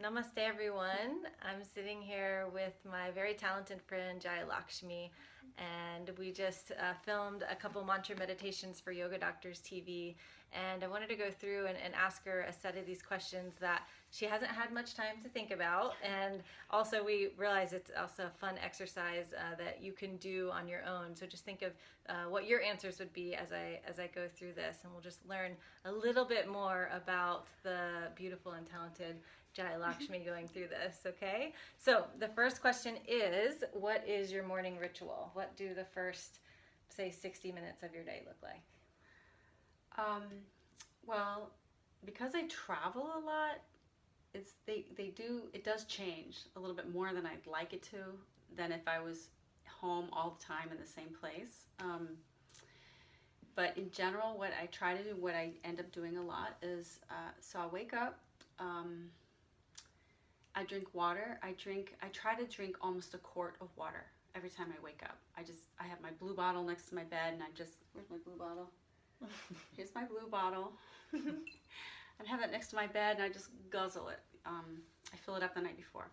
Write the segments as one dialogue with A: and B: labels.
A: Namaste, everyone. I'm sitting here with my very talented friend Jaya Lakshmi, and we just filmed a couple mantra meditations for Yoga Doctors TV. And I wanted to go through and ask her a set of these questions that she hasn't had much time to think about. And also, we realize it's also a fun exercise that you can do on your own. So just think of what your answers would be as I go through this, and we'll just learn a little bit more about the beautiful and talented Jaya Lakshmi going through this, okay? So the first question is, what is your morning ritual? What do the first, say, 60 minutes of your day look like?
B: Well, because I travel a lot, it does change a little bit more than I'd like it to than if I was home all the time in the same place. But in general, what I try to do, what I end up doing a lot is, so I'll wake up, I drink water. I try to drink almost a quart of water every time I wake up. I have my blue bottle next to my bed, and where's my blue bottle? Here's my blue bottle. I have that next to my bed, and I just guzzle it. I fill it up the night before.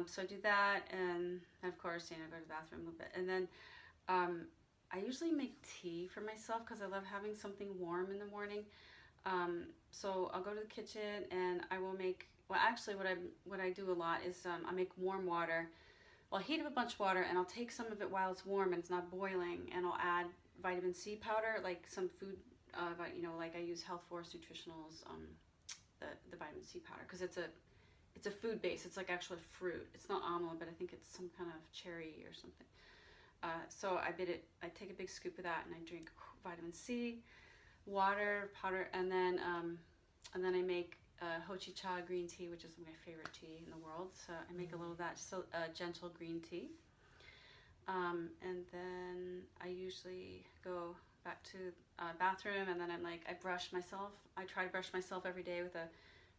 B: So I do that, and of course, go to the bathroom a little bit. And then I usually make tea for myself because I love having something warm in the morning. So I'll go to the kitchen, and I will make, well, actually what I do a lot is I make warm water. I'll heat up a bunch of water, and I'll take some of it while it's warm and it's not boiling, and I'll add vitamin C powder, like some food, like I use Health Force Nutritionals, the vitamin C powder, because it's a food base. It's like actually fruit. It's not almond, but I think it's some kind of cherry or something. So I take a big scoop of that, and I drink vitamin C, water, powder, and then I make Hochi Cha green tea, which is my favorite tea in the world. So I make a little of that, just a gentle green tea. And then I usually go back to bathroom, and then I brush myself. I try to brush myself every day with a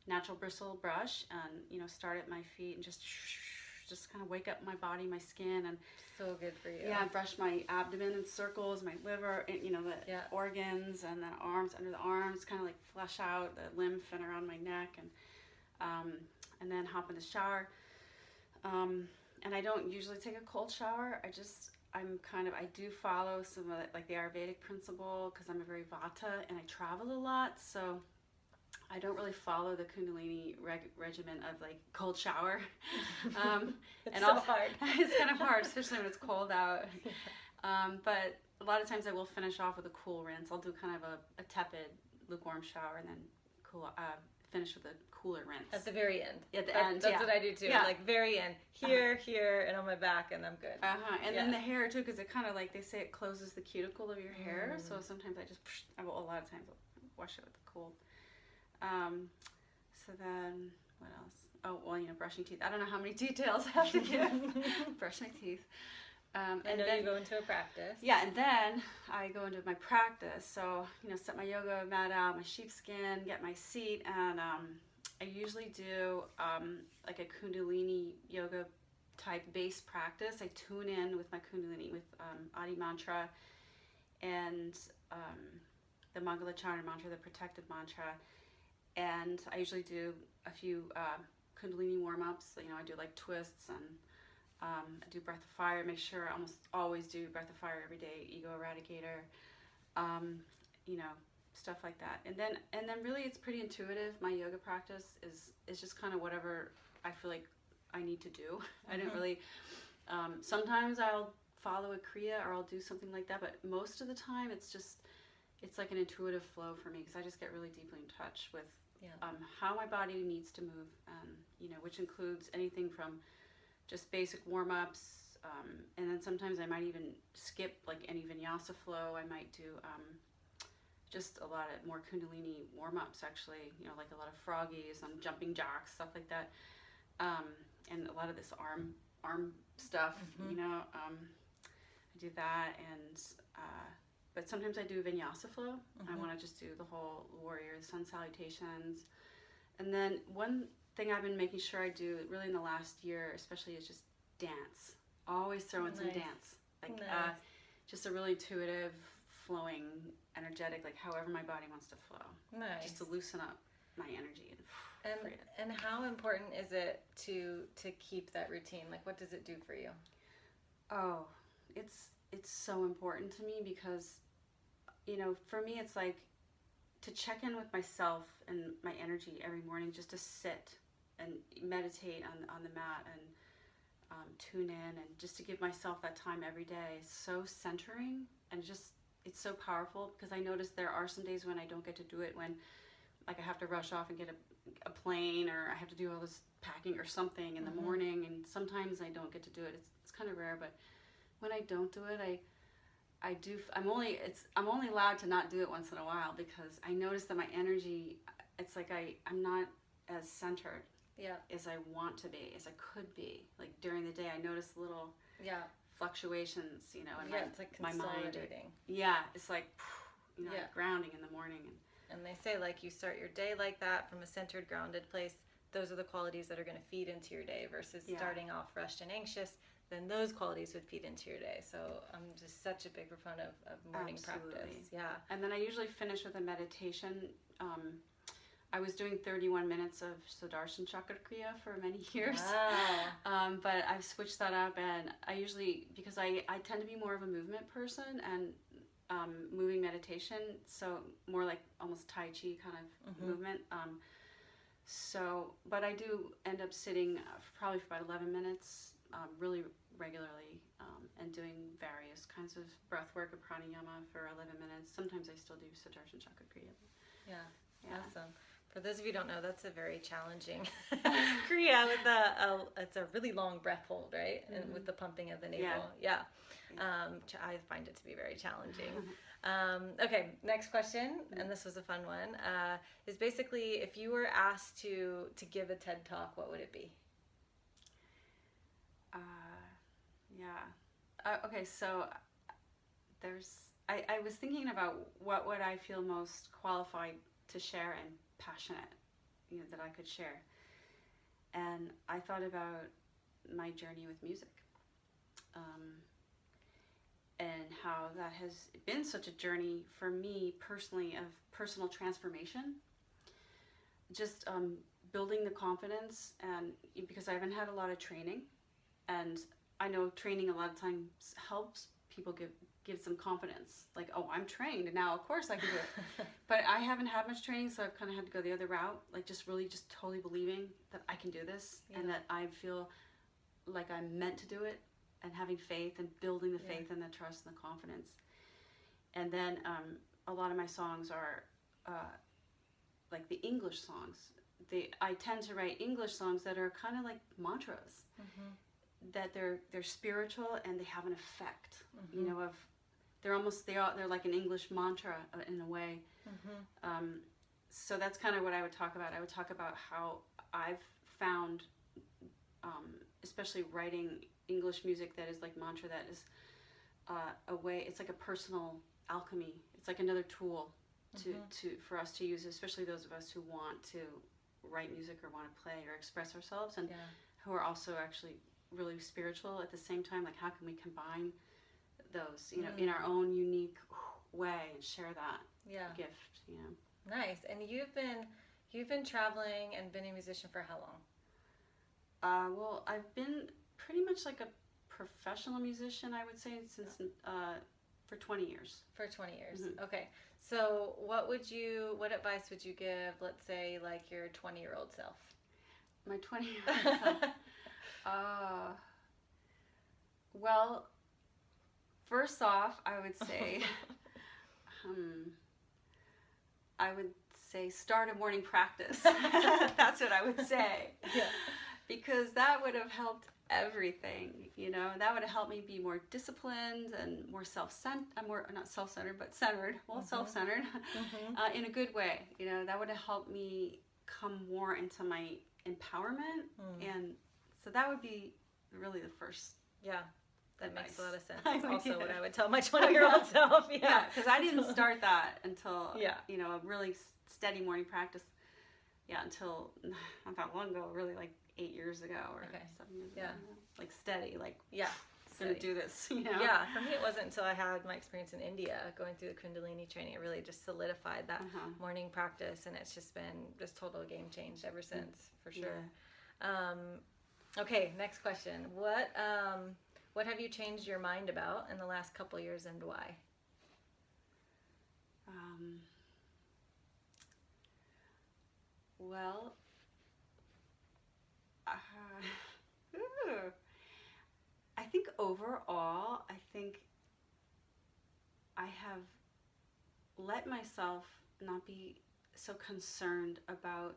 B: natural bristle brush, and start at my feet and just kind of wake up my body, my skin, and
A: So good for you.
B: yeah, brush my abdomen in circles, my liver, and, the organs, and then arms, under the arms, kind of like flush out the lymph and around my neck, and then hop in the shower. And I don't usually take a cold shower. I do follow some of the Ayurvedic principle because I'm a very Vata and I travel a lot, so I don't really follow the Kundalini regimen of cold shower.
A: It's so hard.
B: It's kind of hard, especially when it's cold out. But a lot of times I will finish off with a cool rinse. I'll do kind of a tepid, lukewarm shower, and then finish with a cooler rinse.
A: At the very end.
B: At the end,
A: That's what I do too.
B: Yeah.
A: Like very end. Here, and on my back, and I'm good.
B: And then the hair too, because it kind of they say it closes the cuticle of your hair. So sometimes a lot of times I'll wash it with the cold. So then, what else? Oh, well, brushing teeth. I don't know how many details I have to give. Brush my teeth.
A: And then you go into a practice.
B: Yeah, and then I go into my practice. So, set my yoga mat out, my sheepskin, get my seat, and I usually do a Kundalini yoga type base practice. I tune in with my Kundalini with Adi mantra and the Mangalacharna mantra, the protective mantra. And I usually do a few Kundalini warm-ups. I do twists, and I do breath of fire. Make sure I almost always do breath of fire every day, ego eradicator, stuff like that. And then really it's pretty intuitive. My yoga practice is just kind of whatever I feel like I need to do. I don't really, sometimes I'll follow a kriya or I'll do something like that, but most of the time it's like an intuitive flow for me, because I just get really deeply in touch with how my body needs to move, which includes anything from just basic warm-ups, and then sometimes I might even skip any vinyasa flow. I might do just a lot of more Kundalini warm-ups, actually, like a lot of froggies, jumping jacks, stuff like that, and a lot of this arm stuff, I do that, and but sometimes I do vinyasa flow. I want to just do the whole warrior, the sun salutations. And then one thing I've been making sure I do really in the last year, especially, is just dance. Always throw in some dance. Just a really intuitive, flowing, energetic, however my body wants to flow.
A: Nice.
B: Just to loosen up my energy.
A: And how important is it to keep that routine? Like, what does it do for you?
B: Oh, it's so important to me because, for me it's like to check in with myself and my energy every morning, just to sit and meditate on the mat and tune in, and just to give myself that time every day is so centering, and just it's so powerful, because I notice there are some days when I don't get to do it, when like I have to rush off and get a plane, or I have to do all this packing or something in the morning, and sometimes I don't get to do it. It's kind of rare, but when I don't do it, I'm only allowed to not do it once in a while, because I notice that my energy, it's like I'm not as centered as I want to be, as I could be. Like during the day, I notice little fluctuations, in
A: it's like
B: my mind.
A: consolidating.
B: It's like, like grounding in the morning.
A: And they say, like, you start your day like that from a centered, grounded place. Those are the qualities that are going to feed into your day, versus starting off rushed and anxious. Then those qualities would feed into your day. So I'm just such a big proponent of morning practice. Yeah. And
B: then I usually finish with a meditation. I was doing 31 minutes of Sudarshan Chakra Kriya for many years.
A: Wow.
B: But I've switched that up, and I usually, because I tend to be more of a movement person, and moving meditation, so more like almost Tai Chi kind of movement. But I do end up sitting probably for about 11 minutes, really regularly, and doing various kinds of breath work or pranayama for 11 minutes. Sometimes I still do Sudarshan Chakra Kriya.
A: Yeah. Awesome. For those of you who don't know, that's a very challenging kriya with it's a really long breath hold, right? And with the pumping of the navel. Yeah. I find it to be very challenging. Okay, next question, and this was a fun one, is basically, if you were asked to give a TED Talk, what would it be?
B: Okay, so I was thinking about what would I feel most qualified to share and passionate, that I could share. And I thought about my journey with music, and how that has been such a journey for me personally, of personal transformation, just building the confidence, and because I haven't had a lot of training, and I know training a lot of times helps people give some confidence, like, oh, I'm trained now, of course I can do it. But I haven't had much training, so I've kind of had to go the other route, like just totally believing that I can do this, and that I feel like I'm meant to do it, and having faith and building the faith and the trust and the confidence. And then a lot of my songs are like the English songs. I tend to write English songs that are kind of like mantras, that they're spiritual, and they have an effect, they're like an English mantra in a way. So that's kind of what I would talk about. I would talk about how I've found, especially writing English music that is like mantra, that is a way, it's like a personal alchemy. It's like another tool for us to use, especially those of us who want to write music or want to play or express ourselves, and who are also actually really spiritual at the same time. Like, how can we combine those, in our own unique way, and share that gift,
A: Nice. And you've been traveling and been a musician for how long?
B: Well, I've been pretty much like a professional musician, I would say, since for 20 years.
A: For 20 years. Okay. So what advice would you give, let's say, like your 20-year-old self?
B: My 20-year-old self? Well, first off, I would say, start a morning practice. That's what I would say.
A: Yeah.
B: Because that would have helped everything, that would have helped me be more disciplined and more self-centered, not self-centered, but centered, self-centered, in a good way. That would have helped me come more into my empowerment. And so that would be really the first.
A: Yeah, that makes a lot of sense. That's also what I would tell my 20-year-old self.
B: Yeah, because I didn't start that until, a really steady morning practice. Yeah, until not that long ago, really, like 8 years ago or 7 years ago. Like steady, like going to do this, you know?
A: Yeah, for me it wasn't until I had my experience in India going through the Kundalini training. It really just solidified that morning practice, and it's just been just total game change ever since, for sure. Yeah. Okay, next question. What have you changed your mind about in the last couple years, and why?
B: Well, I think overall, I think I have let myself not be so concerned about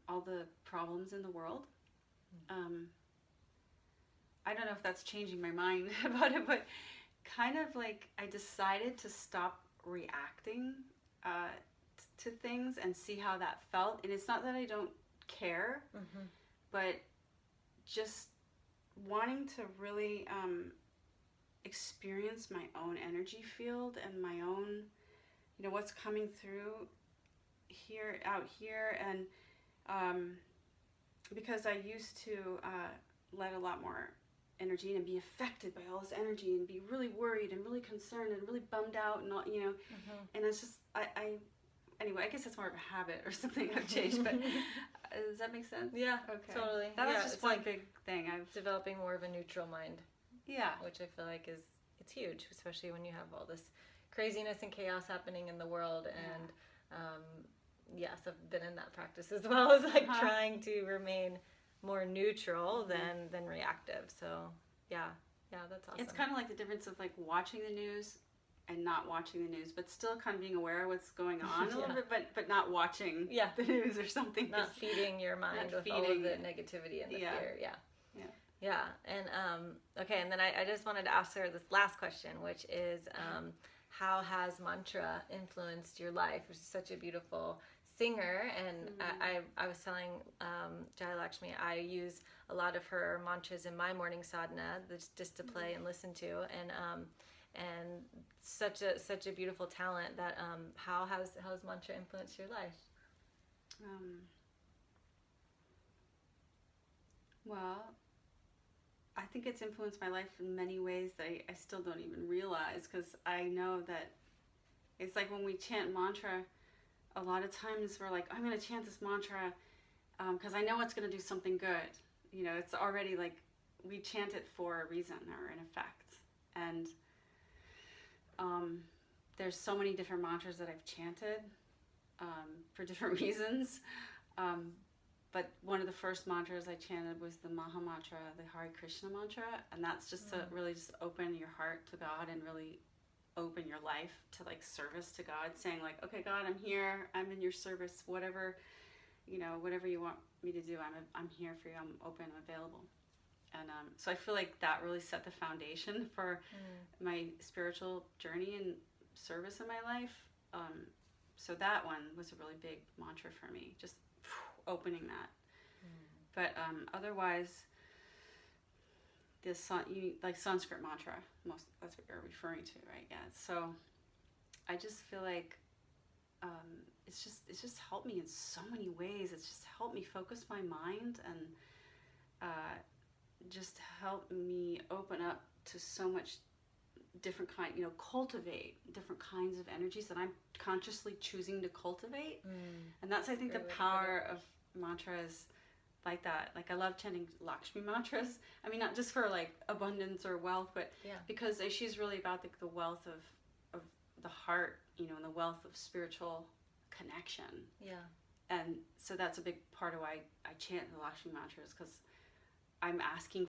B: all the problems in the world. I don't know if that's changing my mind about it, but kind of like I decided to stop reacting to things and see how that felt. And it's not that I don't care, but just wanting to really experience my own energy field and my own, you know, what's coming through here, out here. And because I used to let a lot more energy and be affected by all this energy and be really worried and really concerned and really bummed out and all, you know, and it's just, anyway, I guess it's more of a habit or something I've changed, but does that make sense?
A: Yeah,
B: okay.
A: Totally.
B: That was
A: it's
B: just one
A: like
B: big thing. I've
A: developing more of a neutral mind.
B: Yeah.
A: Which I feel like it's huge, especially when you have all this craziness and chaos happening in the world. And yes, I've been in that practice as well, as like trying to remain more neutral than reactive. So yeah, that's awesome.
B: It's kind of like the difference of like watching the news and not watching the news, but still kind of being aware of what's going on a little bit, but not watching the news or something.
A: Not feeding your mind with all of the negativity and the fear. Yeah. And okay, and then I just wanted to ask her this last question, which is how has mantra influenced your life? She's such a beautiful singer, and I was telling Jaya Lakshmi I use a lot of her mantras in my morning sadhana just to play and listen to, and such a beautiful talent. That how has mantra influenced your life?
B: Well, I think it's influenced my life in many ways that I still don't even realize, because I know that it's like when we chant mantra, a lot of times we're like, I'm going to chant this mantra because I know it's going to do something good. You know, it's already like we chant it for a reason or an effect. And there's so many different mantras that I've chanted for different reasons. But one of the first mantras I chanted was the Maha Mantra, the Hare Krishna mantra, and that's just to really just open your heart to God and really open your life to like service to God, saying like, okay, God, I'm here, I'm in your service, whatever, you know, whatever you want me to do, I'm here for you, I'm open, I'm available. And so I feel like that really set the foundation for my spiritual journey and service in my life. So that one was a really big mantra for me, just opening that. But otherwise, this like Sanskrit mantra, that's what you're referring to, right? Yeah. So I just feel like it's just helped me in so many ways. It's just helped me focus my mind and just helped me open up to so much different kind, you know, cultivate different kinds of energies that I'm consciously choosing to cultivate. And that's I think the power of mantras like that. Like I love chanting Lakshmi mantras. I mean, not just for like abundance or wealth, but because she's really about the wealth of the heart, you know, and the wealth of spiritual connection. Yeah. And so that's a big part of why I chant the Lakshmi mantras, because I'm asking